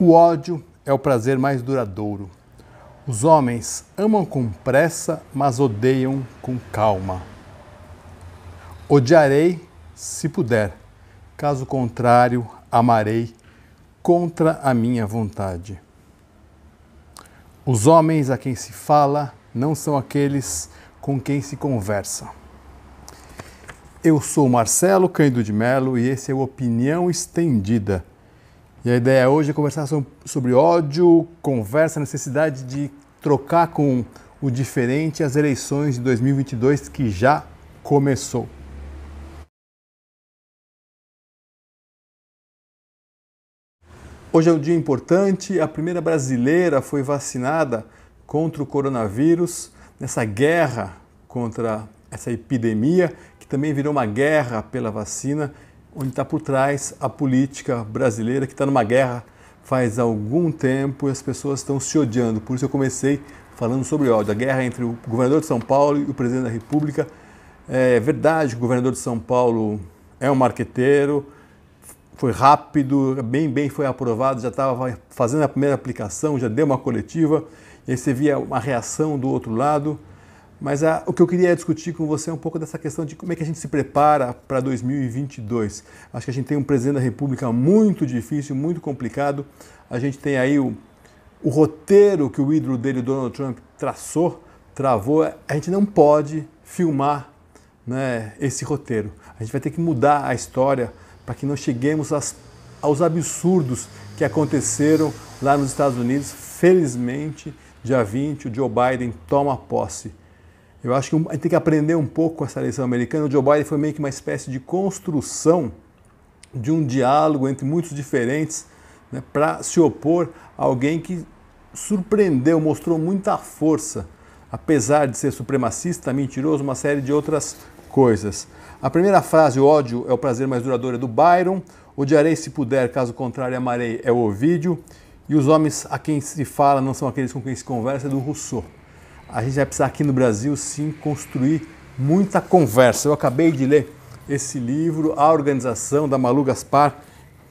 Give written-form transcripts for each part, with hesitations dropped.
O ódio é o prazer mais duradouro. Os homens amam com pressa, mas odeiam com calma. Odiarei se puder, caso contrário, amarei contra a minha vontade. Os homens a quem se fala não são aqueles com quem se conversa. Eu sou Marcelo Cândido de Mello e esse é o Opinião Estendida. E a ideia hoje é conversar sobre ódio, conversa, necessidade de trocar com o diferente as eleições de 2022 que já começou. Hoje é um dia importante, a primeira brasileira foi vacinada contra o coronavírus, nessa guerra contra essa epidemia, que também virou uma guerra pela vacina, onde está por trás a política brasileira, que está numa guerra faz algum tempo e as pessoas estão se odiando. Por isso eu comecei falando sobre ódio, a guerra entre o governador de São Paulo e o presidente da República. É verdade que o governador de São Paulo é um marqueteiro, foi rápido, bem foi aprovado, já estava fazendo a primeira aplicação, já deu uma coletiva, e aí você via uma reação do outro lado. Mas o que eu queria discutir com você é um pouco dessa questão de como é que a gente se prepara para 2022. Acho que a gente tem um presidente da República muito difícil, muito complicado. A gente tem aí o roteiro que o ídolo dele, Donald Trump, travou. A gente não pode filmar, né, esse roteiro. A gente vai ter que mudar a história para que não cheguemos aos absurdos que aconteceram lá nos Estados Unidos. Felizmente, dia 20, o Joe Biden toma posse. Eu acho que a gente tem que aprender um pouco com essa eleição americana. O Joe Biden foi meio que uma espécie de construção de um diálogo entre muitos diferentes, né, para se opor a alguém que surpreendeu, mostrou muita força, apesar de ser supremacista, mentiroso, uma série de outras coisas. A primeira frase, o ódio é o prazer mais duradouro, é do Byron. Odiarei se puder, caso contrário, amarei, é o Ovídio. E os homens a quem se fala não são aqueles com quem se conversa, é do Rousseau. A gente vai precisar aqui no Brasil, sim, construir muita conversa. Eu acabei de ler esse livro, A Organização, da Malu Gaspar,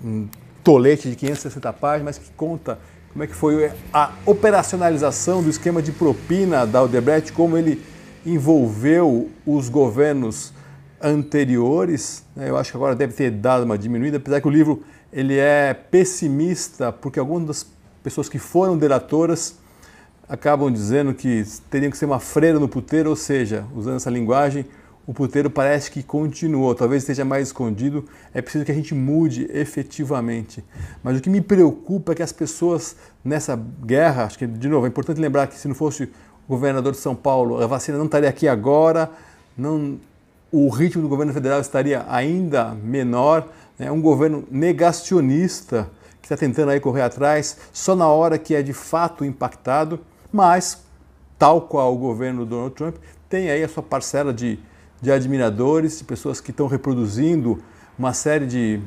um tolete de 560 páginas, mas que conta como é que foi a operacionalização do esquema de propina da Odebrecht, como ele envolveu os governos anteriores. Eu acho que agora deve ter dado uma diminuída, apesar que o livro ele é pessimista, porque algumas das pessoas que foram delatoras acabam dizendo que teriam que ser uma freira no puteiro, ou seja, usando essa linguagem, o puteiro parece que continuou, talvez esteja mais escondido, é preciso que a gente mude efetivamente. Mas o que me preocupa é que as pessoas nessa guerra, acho que, de novo, é importante lembrar que se não fosse o governador de São Paulo, a vacina não estaria aqui agora, o ritmo do governo federal estaria ainda menor, né? Um governo negacionista que está tentando aí correr atrás, só na hora que é de fato impactado, mas, tal qual o governo do Donald Trump, tem aí a sua parcela de admiradores, de pessoas que estão reproduzindo uma série de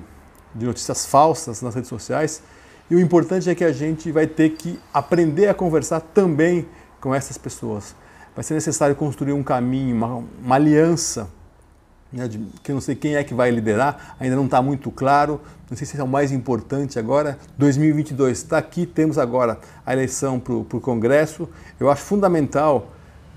notícias falsas nas redes sociais. E o importante é que a gente vai ter que aprender a conversar também com essas pessoas. Vai ser necessário construir um caminho, uma aliança, né, que eu não sei quem é que vai liderar, ainda não está muito claro, não sei se é o mais importante agora. 2022 está aqui, temos agora a eleição para o Congresso. Eu acho fundamental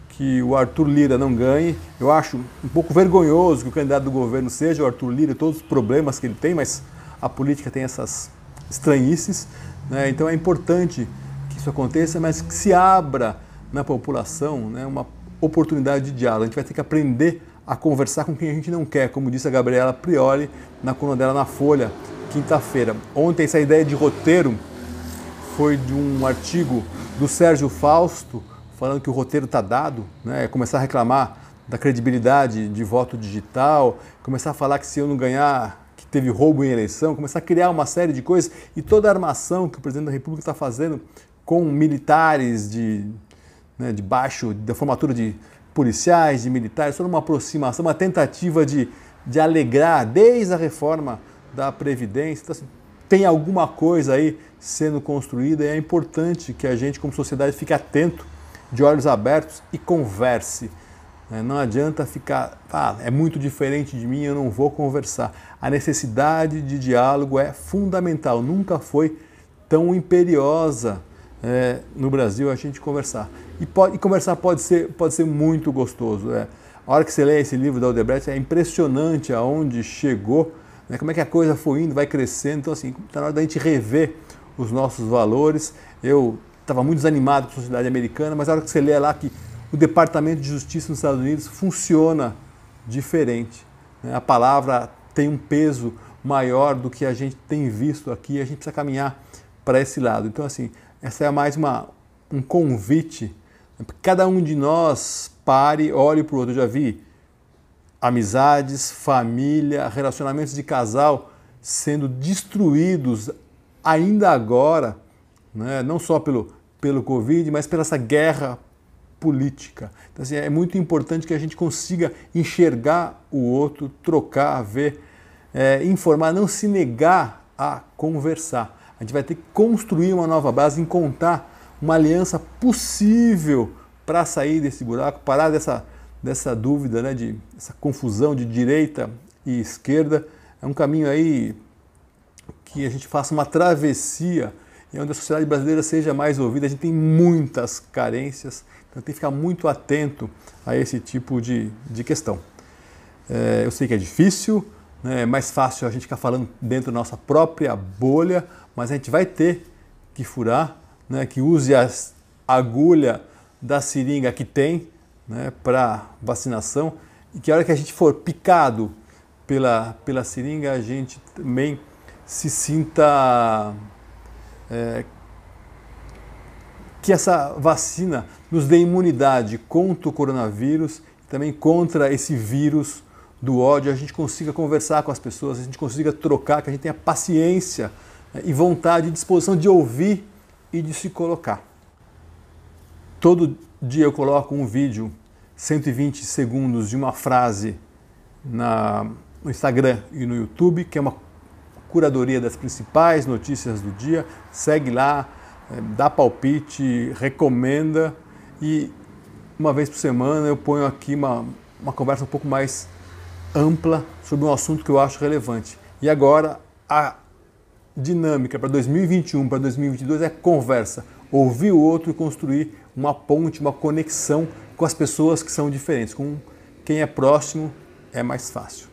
que o Arthur Lira não ganhe. Eu acho um pouco vergonhoso que o candidato do governo seja o Arthur Lira, todos os problemas que ele tem, mas a política tem essas estranhices, né? Então é importante que isso aconteça, mas que se abra na população, né, uma oportunidade de diálogo. A gente vai ter que aprender a conversar com quem a gente não quer, como disse a Gabriela Prioli na coluna dela na Folha, quinta-feira. Ontem essa ideia de roteiro foi de um artigo do Sérgio Fausto, falando que o roteiro está dado, né? Começar a reclamar da credibilidade de voto digital, começar a falar que se eu não ganhar, que teve roubo em eleição, começar a criar uma série de coisas, e toda a armação que o presidente da República está fazendo com militares da formatura de policiais, de militares, toda uma aproximação, uma tentativa de alegrar desde a reforma da Previdência. Então, assim, tem alguma coisa aí sendo construída e é importante que a gente, como sociedade, fique atento, de olhos abertos e converse. Não adianta ficar, é muito diferente de mim, eu não vou conversar. A necessidade de diálogo é fundamental, nunca foi tão imperiosa no Brasil a gente conversar. E conversar pode ser muito gostoso. A hora que você lê esse livro da Odebrecht, é impressionante aonde chegou, né, como é que a coisa foi indo, vai crescendo. Então, assim, está na hora da gente rever os nossos valores. Eu estava muito desanimado com a sociedade americana, mas a hora que você lê lá que o Departamento de Justiça nos Estados Unidos funciona diferente, né? A palavra tem um peso maior do que a gente tem visto aqui, a gente precisa caminhar para esse lado. Então, assim, essa é mais um convite, né, para que cada um de nós pare, olhe para o outro. Eu já vi amizades, família, relacionamentos de casal sendo destruídos ainda agora, né, não só pelo Covid, mas pela essa guerra política. Então, assim, é muito importante que a gente consiga enxergar o outro, trocar, ver, informar, não se negar a conversar. A gente vai ter que construir uma nova base, encontrar uma aliança possível para sair desse buraco, parar dessa dúvida, né, essa confusão de direita e esquerda. É um caminho aí que a gente faça uma travessia e onde a sociedade brasileira seja mais ouvida. A gente tem muitas carências, então tem que ficar muito atento a esse tipo de questão. Eu sei que é difícil, né, é mais fácil a gente ficar falando dentro da nossa própria bolha, mas a gente vai ter que furar, né, que use a agulha da seringa que tem, né, para vacinação, e que a hora que a gente for picado pela seringa, a gente também se sinta que essa vacina nos dê imunidade contra o coronavírus e também contra esse vírus do ódio, a gente consiga conversar com as pessoas, a gente consiga trocar, que a gente tenha paciência, né, e vontade e disposição de ouvir e de se colocar. Todo dia eu coloco um vídeo, 120 segundos de uma frase no Instagram e no YouTube, que é uma curadoria das principais notícias do dia. Segue lá, dá palpite, recomenda, e uma vez por semana eu ponho aqui uma conversa um pouco mais ampla sobre um assunto que eu acho relevante. E agora a dinâmica para 2021, para 2022 é conversa, ouvir o outro e construir uma ponte, uma conexão com as pessoas que são diferentes. Com quem é próximo é mais fácil.